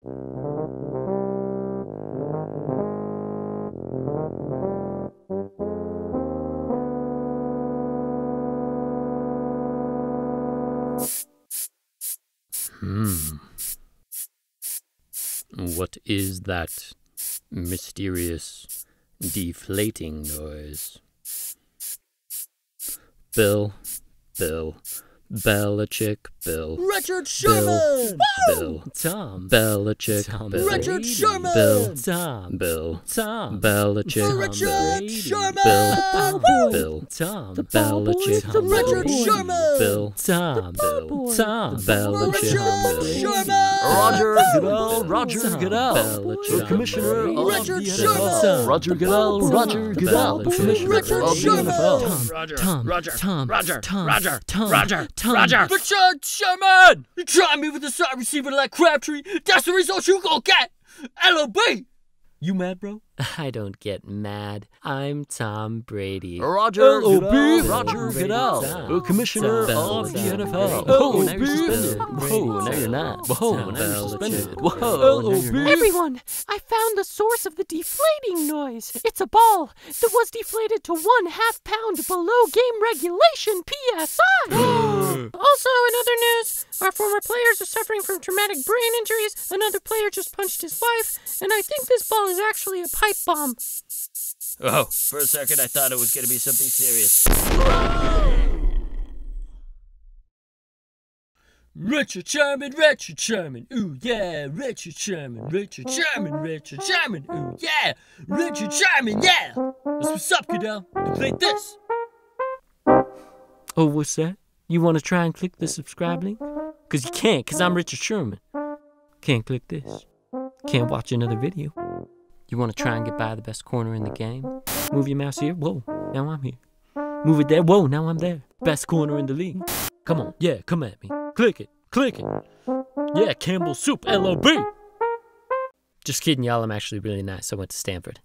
What is that mysterious deflating noise? Belichick, Richard Sherman! Tom, Belichick, Richard Sherman! Tom, Belichick, Richard Sherman! Tom, Belichick, Richard Sherman! Tom, Belichick, Richard Sherman! Roger Goodell, Commissioner of Richard the Sherman! NFL. Roger Goodell, Commissioner Richard of the Sherman! NFL. Richard Sherman! You try me with a side receiver like Crabtree, that's the result you gon' get! LOB! You mad, bro? I don't get mad. I'm Tom Brady. Roger L.O.B. Goodell, Commissioner of the NFL. Oh, now you're suspended. Whoa, now you're not. Whoa, now you're suspended. Whoa, now you're not. Everyone, I found the source of the deflating noise. It's a ball that was deflated to 1/2 pound below game regulation PSI. Also, in other news, our former players are suffering from traumatic brain injuries. Another player just punched his wife, and I think this ball is actually a pipe bomb. Oh, for a second I thought it was going to be something serious. Richard Sherman, ooh yeah, Richard Sherman, ooh yeah, Richard Sherman, yeah! That's what's up, Goodell. Deflate this! Oh, what's that? You want to try and click the subscribe link? Because you can't, because I'm Richard Sherman. Can't click this. Can't watch another video. You want to try and get by the best corner in the game? Move your mouse here. Whoa, now I'm here. Move it there. Whoa, now I'm there. Best corner in the league. Come on. Yeah, come at me. Click it. Yeah, Campbell Soup, LOB. Just kidding, y'all. I'm actually really nice. I went to Stanford.